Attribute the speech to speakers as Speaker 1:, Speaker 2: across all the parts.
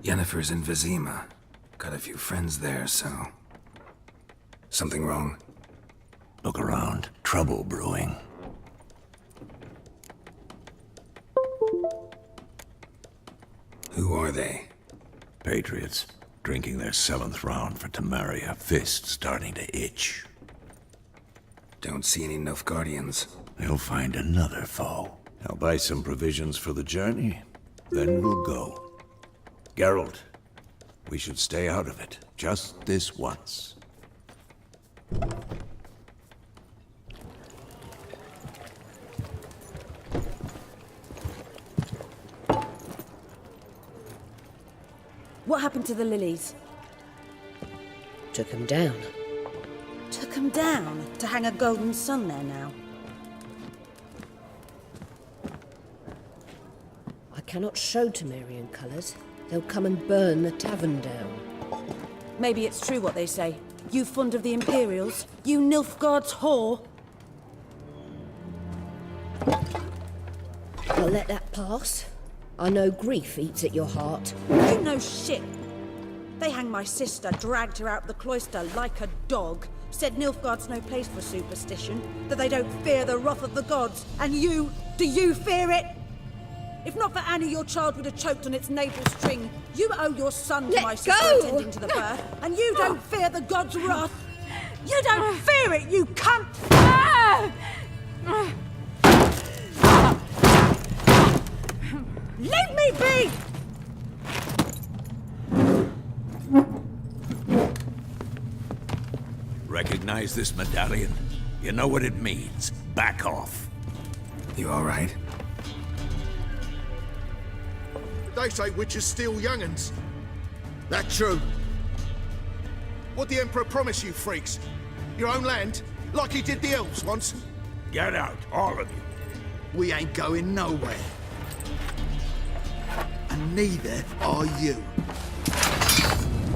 Speaker 1: Yennefer's in Vizima. Got a few friends there, so... Something wrong?
Speaker 2: Look around. Trouble brewing.
Speaker 1: Who are they?
Speaker 2: Patriots. Drinking their 7th round for Temeria. Fist starting to itch.
Speaker 1: Don't see any Nilfgaardians.
Speaker 2: They'll find another foe. I'll buy some provisions for the journey. Then we'll go. Geralt, we should stay out of it. Just this once.
Speaker 3: What happened to the lilies?
Speaker 4: Took him down.
Speaker 3: Took them down to hang a golden sun there now.
Speaker 4: I cannot show Temerian colours. They'll come and burn the tavern down.
Speaker 3: Maybe it's true what they say. You fond of the Imperials? You Nilfgaard's whore?
Speaker 4: I'll let that pass. I know grief eats at your heart.
Speaker 3: You know shit. They hanged my sister, dragged her out the cloister like a dog. Said Nilfgaard's no place for superstition, that they don't fear the wrath of the gods. And you, do you fear it? If not for Annie, your child would have choked on its navel string. You owe your son to my sister attending to the birth, and you don't fear the gods' wrath. You don't fear it, you cunt! Leave me be!
Speaker 2: Recognize this medallion? You know what it means. Back off.
Speaker 1: You alright?
Speaker 5: They say witches steal young'uns. That true? What the Emperor promise you, freaks? Your own land? Like he did the elves once?
Speaker 2: Get out, all of you.
Speaker 5: We ain't going nowhere. And neither are you.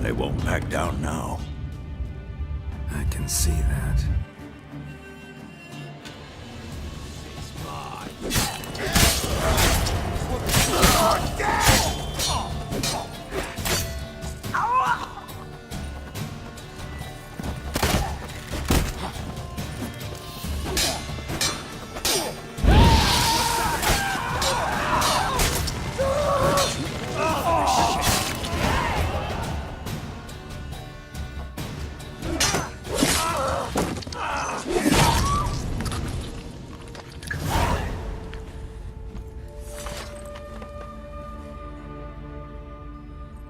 Speaker 2: They won't back down now.
Speaker 1: I can see that.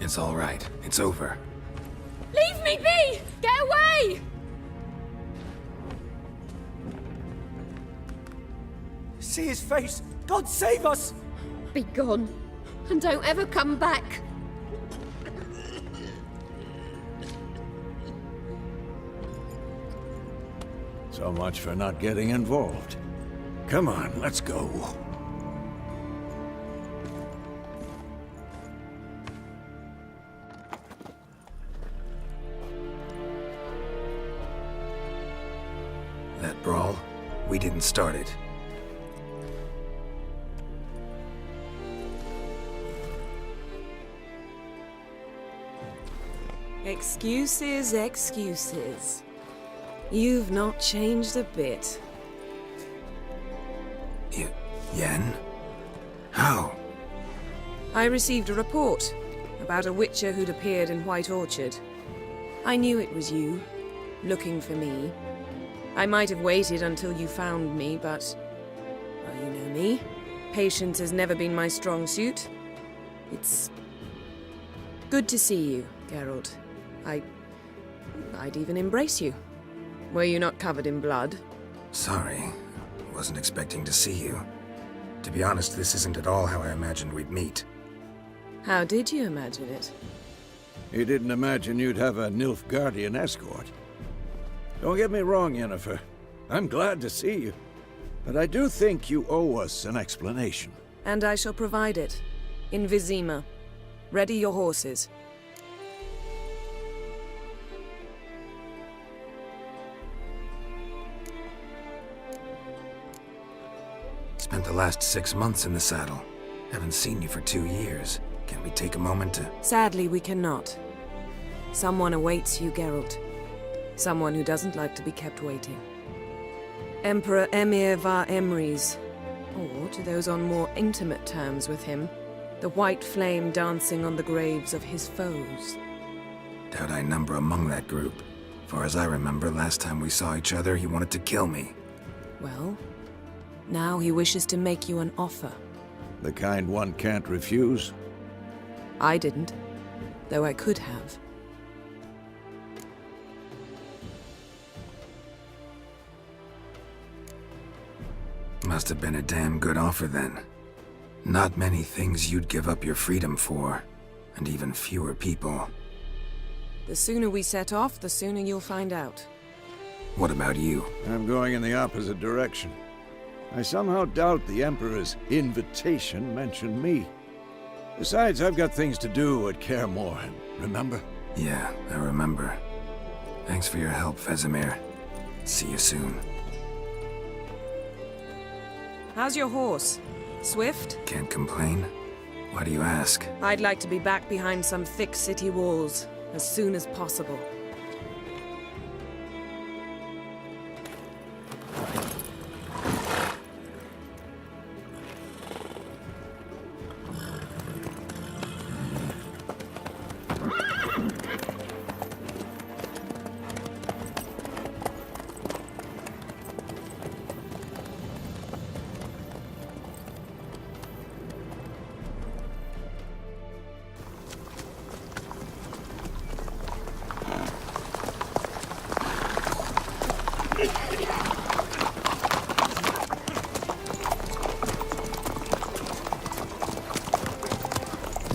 Speaker 1: It's all right. It's over.
Speaker 6: Leave me be! Get away!
Speaker 7: See his face! God save us!
Speaker 6: Be gone, and don't ever come back.
Speaker 2: So much for not getting involved. Come on, let's go.
Speaker 1: That brawl, we didn't start it.
Speaker 8: Excuses, excuses. You've not changed a bit.
Speaker 1: Yen? How?
Speaker 8: I received a report about a witcher who'd appeared in White Orchard. I knew it was you, looking for me. I might have waited until you found me, but... well, you know me. Patience has never been my strong suit. It's... good to see you, Geralt. I'd even embrace you. Were you not covered in blood?
Speaker 1: Sorry. Wasn't expecting to see you. To be honest, this isn't at all how I imagined we'd meet.
Speaker 8: How did you imagine it?
Speaker 2: You didn't imagine you'd have a Nilfgaardian escort. Don't get me wrong, Yennefer. I'm glad to see you. But I do think you owe us an explanation.
Speaker 8: And I shall provide it. In Vizima. Ready your horses.
Speaker 1: Spent the last 6 months in the saddle. Haven't seen you for 2 years. Can we take a moment to...
Speaker 8: Sadly, we cannot. Someone awaits you, Geralt. Someone who doesn't like to be kept waiting. Emperor Emir var Emrys, or to those on more intimate terms with him, the white flame dancing on the graves of his foes.
Speaker 1: Doubt I number among that group. Far as I remember, last time we saw each other, he wanted to kill me.
Speaker 8: Well, now he wishes to make you an offer.
Speaker 2: The kind one can't refuse.
Speaker 8: I didn't, though I could have.
Speaker 1: Must have been a damn good offer then. Not many things you'd give up your freedom for, and even fewer people.
Speaker 8: The sooner we set off, the sooner you'll find out.
Speaker 1: What about you?
Speaker 2: I'm going in the opposite direction. I somehow doubt the Emperor's invitation mentioned me. Besides, I've got things to do at Kaer Morhen, remember?
Speaker 1: Yeah, I remember. Thanks for your help, Vesemir. See you soon.
Speaker 8: How's your horse? Swift?
Speaker 1: Can't complain. Why do you ask?
Speaker 8: I'd like to be back behind some thick city walls as soon as possible.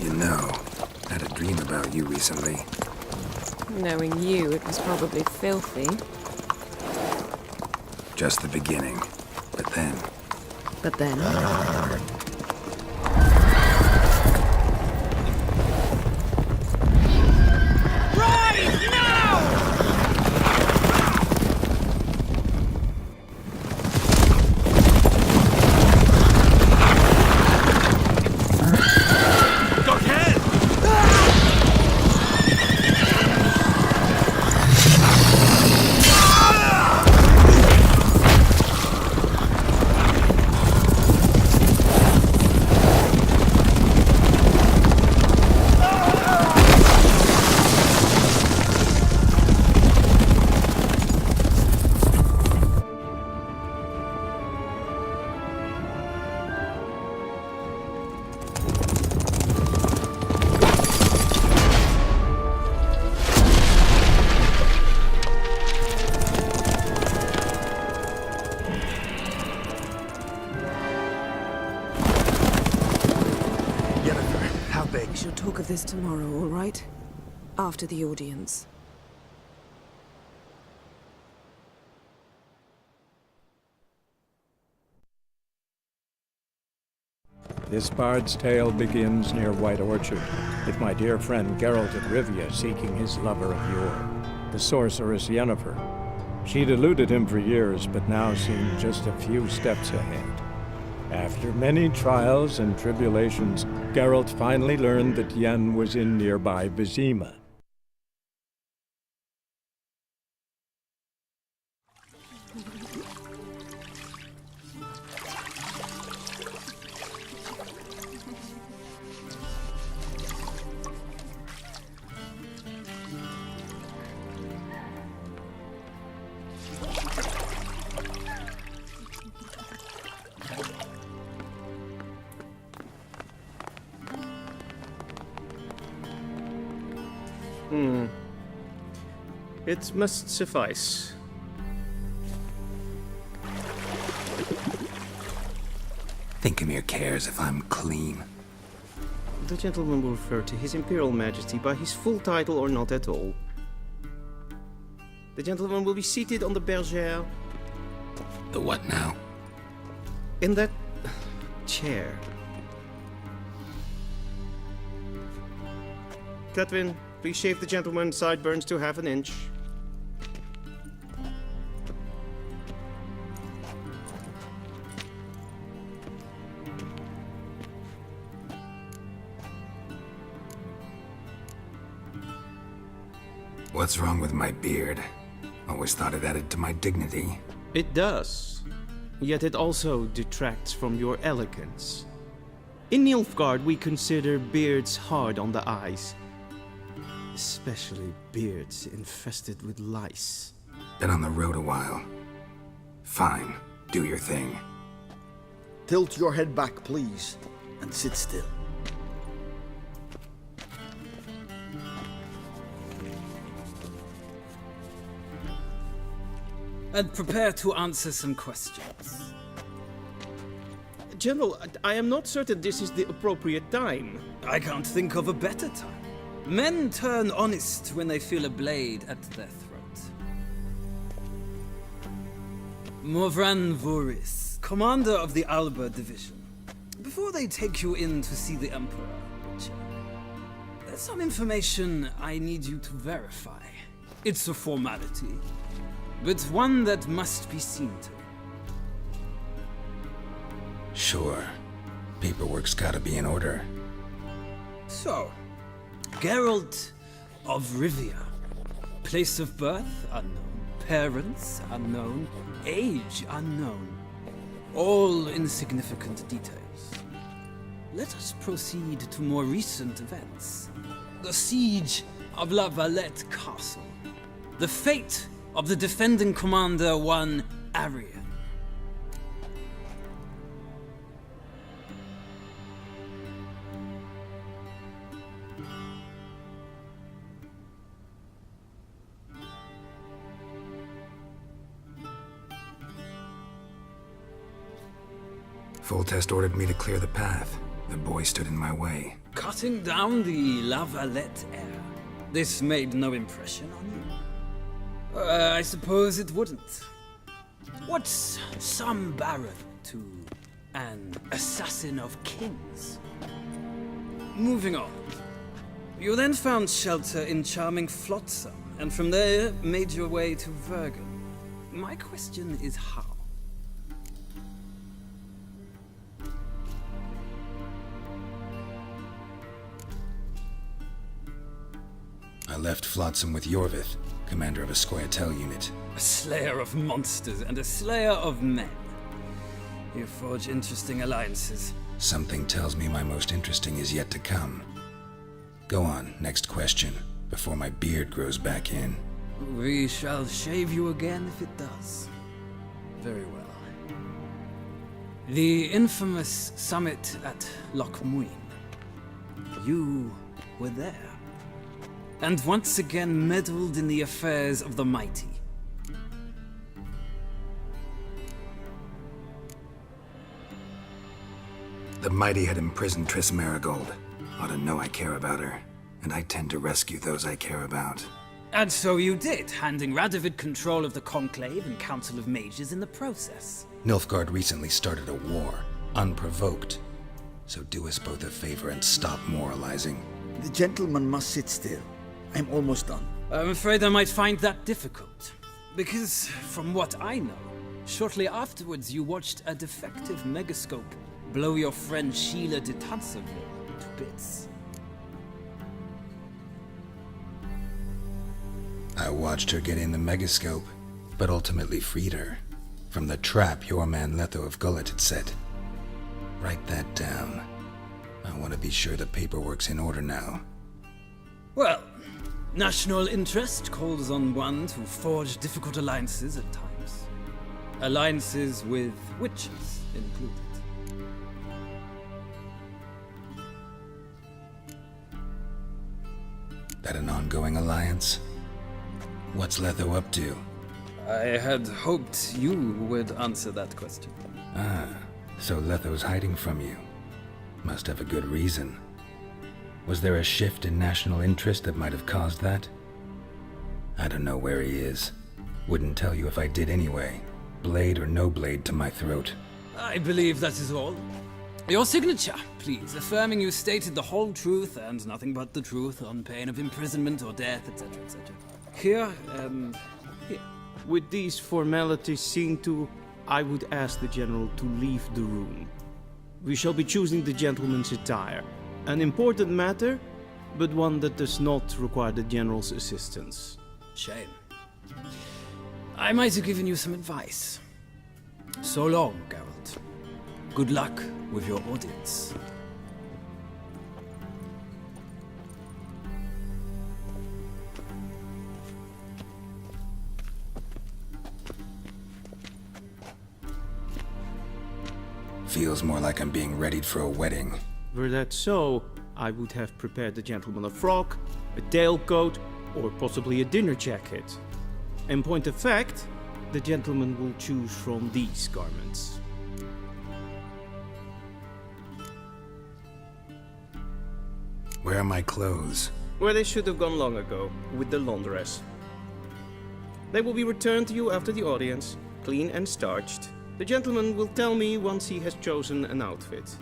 Speaker 1: You know, I had a dream about you recently.
Speaker 8: Knowing you, it was probably filthy.
Speaker 1: Just the beginning. But then...
Speaker 8: But then... We shall talk of this tomorrow, all right? After the audience.
Speaker 9: This bard's tale begins near White Orchard, with my dear friend Geralt of Rivia seeking his lover of yore, the sorceress Yennefer. She'd eluded him for years, but now seemed just a few steps ahead. After many trials and tribulations, Geralt finally learned that Yen was in nearby Vizima.
Speaker 10: It must suffice.
Speaker 1: Thinkamir cares if I'm clean.
Speaker 10: The gentleman will refer to His Imperial Majesty by his full title or not at all. The gentleman will be seated on the bergère.
Speaker 1: The what now?
Speaker 10: In that chair. Cletwin, please shave the gentleman's sideburns to half an inch.
Speaker 1: What's wrong with my beard? Always thought it added to my dignity.
Speaker 10: It does. Yet it also detracts from your elegance. In Nilfgaard, we consider beards hard on the eyes. Especially beards infested with lice.
Speaker 1: Been on the road a while. Fine, do your thing.
Speaker 5: Tilt your head back, please, and sit still.
Speaker 7: And prepare to answer some questions.
Speaker 10: General, I am not certain this is the appropriate time.
Speaker 7: I can't think of a better time. Men turn honest when they feel a blade at their throat. Morvran Voris, commander of the Alba Division. Before they take you in to see the Emperor, Witcher, there's some information I need you to verify. It's a formality, but one that must be seen to.
Speaker 1: Sure. Paperwork's gotta be in order.
Speaker 7: So, Geralt of Rivia. Place of birth unknown. Parents unknown. Age unknown. All insignificant details. Let us proceed to more recent events. The siege of La Valette Castle. The fate of the defending commander, one Arian.
Speaker 1: Foltest ordered me to clear the path. The boy stood in my way.
Speaker 7: Cutting down the La Valette heir. This made no impression on you? I suppose it wouldn't. What's some baron to an assassin of kings? Moving on. You then found shelter in charming Flotsam, and from there made your way to Vergen. My question is how?
Speaker 1: I left Flotsam with Yorvith, commander of a Scoia'tael unit.
Speaker 7: A slayer of monsters and a slayer of men. You forge interesting alliances.
Speaker 1: Something tells me my most interesting is yet to come. Go on, next question, before my beard grows back in.
Speaker 7: We shall shave you again if it does. Very well. The infamous summit at Loch Muin. You were there. And once again meddled in the affairs of the mighty.
Speaker 1: The mighty had imprisoned Triss Merigold. Ought to know I care about her, and I tend to rescue those I care about.
Speaker 7: And so you did, handing Radovid control of the Conclave and Council of Mages in the process.
Speaker 1: Nilfgaard recently started a war, unprovoked. So do us both a favor and stop moralizing.
Speaker 5: The gentleman must sit still. I'm almost done.
Speaker 7: I'm afraid I might find that difficult. Because, from what I know, shortly afterwards you watched a defective megascope blow your friend Sheila de Tanserville to bits.
Speaker 1: I watched her get in the megascope, but ultimately freed her from the trap your man Letho of Gullet had set. Write that down. I want to be sure the paperwork's in order now.
Speaker 7: Well, national interest calls on one to forge difficult alliances at times. Alliances with witches included.
Speaker 1: That an ongoing alliance? What's Letho up to?
Speaker 7: I had hoped you would answer that question.
Speaker 1: Ah, so Letho's hiding from you. Must have a good reason. Was there a shift in national interest that might have caused that? I don't know where he is. Wouldn't tell you if I did anyway. Blade or no blade to my throat.
Speaker 7: I believe that is all. Your signature, please, affirming you stated the whole truth and nothing but the truth on pain of imprisonment or death, etc., etc. Here and here.
Speaker 10: With these formalities seen to, I would ask the General to leave the room. We shall be choosing the gentleman's attire. An important matter, but one that does not require the General's assistance.
Speaker 7: Shame. I might have given you some advice. So long, Geralt. Good luck with your audience.
Speaker 1: Feels more like I'm being readied for a wedding.
Speaker 10: Were that so, I would have prepared the gentleman a frock, a tailcoat, or possibly a dinner jacket. In point of fact, the gentleman will choose from these garments.
Speaker 1: Where are my clothes?
Speaker 10: Where they should have gone long ago, with the laundress. They will be returned to you after the audience, clean and starched. The gentleman will tell me once he has chosen an outfit.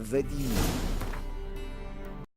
Speaker 11: Vadim.